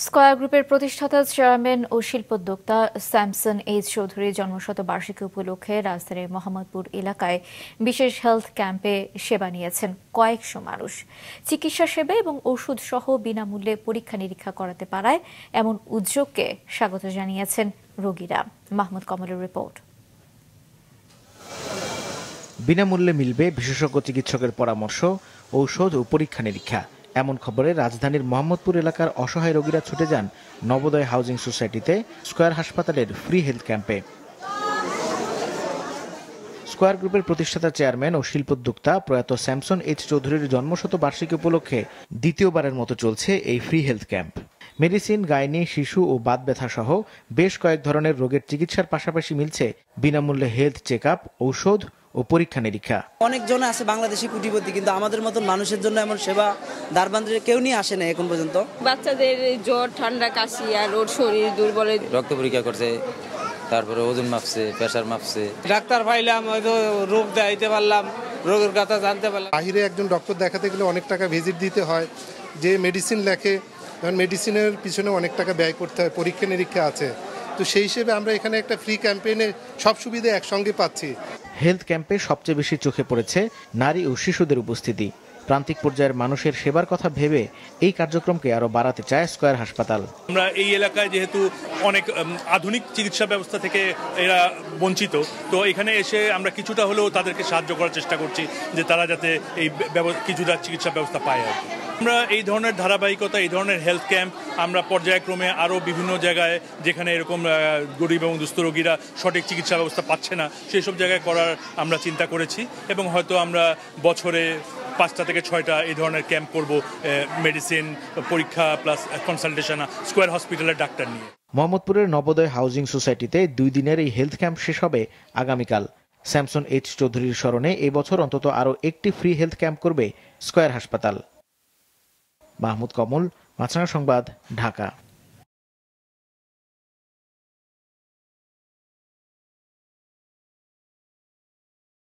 Square গ্রুপের প্রতিষ্ঠাতা chairman ও শিল্পোদ্যোক্তা Samson H চৌধুরীর জন্মশতবার্ষিকী উপলক্ষে রাজধানীর মোহাম্মদপুর এলাকায় বিশেষ হেলথ ক্যাম্পে সেবা নিয়েছেন কয়েকশো মানুষ। চিকিৎসা সেবা এবং ওষুধ সহ বিনামূল্যে পরীক্ষা নিরীক্ষা করাতে পারায় এমন উদ্যোগকে স্বাগত জানিয়েছেন রোগীরা। মাহমুদ কমলের রিপোর্ট। বিনামূল্যে মিলবে বিশেষজ্ঞ চিকিৎসকের পরামর্শ, ঔষধ ও পরীক্ষা নিরীক্ষা। এমন খবরে রাজধানীর মোহাম্মদপুর এলাকার অসহায় রোগীরা ছুটে যান নবোদয় হাউজিং সোসাইটিতে স্কয়ার হাসপাতালের ফ্রি হেলথ ক্যাম্পে। স্কয়ার গ্রুপের প্রতিষ্ঠাতা চেয়ারম্যান ও শিল্পোদ্যোক্তা প্রয়াত স্যামসন এইচ চৌধুরীর জন্মশতবার্ষিকী উপলক্ষে দ্বিতীয়বারের মতো চলছে এই free health camp. Medicine, gynae, শিশু ও বাত ব্যথা সহ বেশ কয়েক ধরনের রোগের চিকিৎসার পাশাপাশি মিলছে বিনামূল্যে হেলথ চেক আপ, ঔষধ ও পরীক্ষা নিরীক্ষা। অনেকজন আছে বাংলাদেশি কোটিপতি, কিন্তু আমাদের মতন মানুষের জন্য এমন সেবা ধারবান্ধে কেউ নিয়ে আসে না এখন পর্যন্ত। বাচ্চাদের জ্বর, ঠান্ডা, কাশি আর ওর শরীর দুর্বল, রক্ত পরীক্ষা করছে, তারপরে ওজন মাপছে, প্রেসার মাপছে। ডাক্তার পাইলাম, হয়তো রোগ দেখাইতে পারলাম, রোগের কথা জানতে পারলাম। বাইরে একজন ডক্টর দেখাতে গেলে অনেক টাকা ভিজিট দিতে হয়, যে মেডিসিন লেখে মেডিসিনের পিছনে অনেক টাকা ব্যয় করতে হয়, পরীক্ষা নিরীক্ষা আছে। তো সেই হিসেবে আমরা এখানে একটা ফ্রি ক্যাম্পেইনে সব সুবিধা একসঙ্গে পাচ্ছি। হেলথ ক্যাম্পে সবচেয়ে বেশি চোখে পড়েছে নারী ও শিশুদের উপস্থিতি। প্রান্তিক পর্যায়ের মানুষের সেবার কথা ভেবে এই কার্যক্রমকে আরো বাড়াতে চায় স্কয়ার হাসপাতাল। আমরা এই এলাকায় যেহেতু অনেক আধুনিক চিকিৎসা ব্যবস্থা থেকে এরা বঞ্চিত, তো এখানে এসে আমরা কিছুটা হলেও তাদেরকে সাহায্য করার চেষ্টা করছি যে তারা যাতে এই কিছুটা চিকিৎসা ব্যবস্থা পায়। আমরা এই ধরনের ধারাবাহিকতা, এই ধরনের হেলথ ক্যাম্প আমরা পর্যায়ক্রমে আরও বিভিন্ন জায়গায়, যেখানে এরকম গরিব এবং দুস্থ রোগীরা সঠিক চিকিৎসা ব্যবস্থা পাচ্ছে না, সেই সব জায়গায় করার আমরা চিন্তা করেছি এবং হয়তো আমরা বছরে 5টা থেকে 6টা এই ধরনের ক্যাম্প করব, মেডিসিন, পরীক্ষা প্লাস কনসালটেশন স্কয়ার হসপিটালের ডাক্তার নিয়ে। মোহাম্মদপুরের নবোদয় হাউজিং সোসাইটিতে 2 দিনের এই হেলথ ক্যাম্প শেষ হবে আগামীকাল। স্যামসন এইচ চৌধুরীর স্মরণে এই বছর অন্তত আরও একটি ফ্রি হেলথ ক্যাম্প করবে স্কয়ার হাসপাতাল। মাহমুদ কমল, মাছরাঙা সংবাদ, ঢাকা।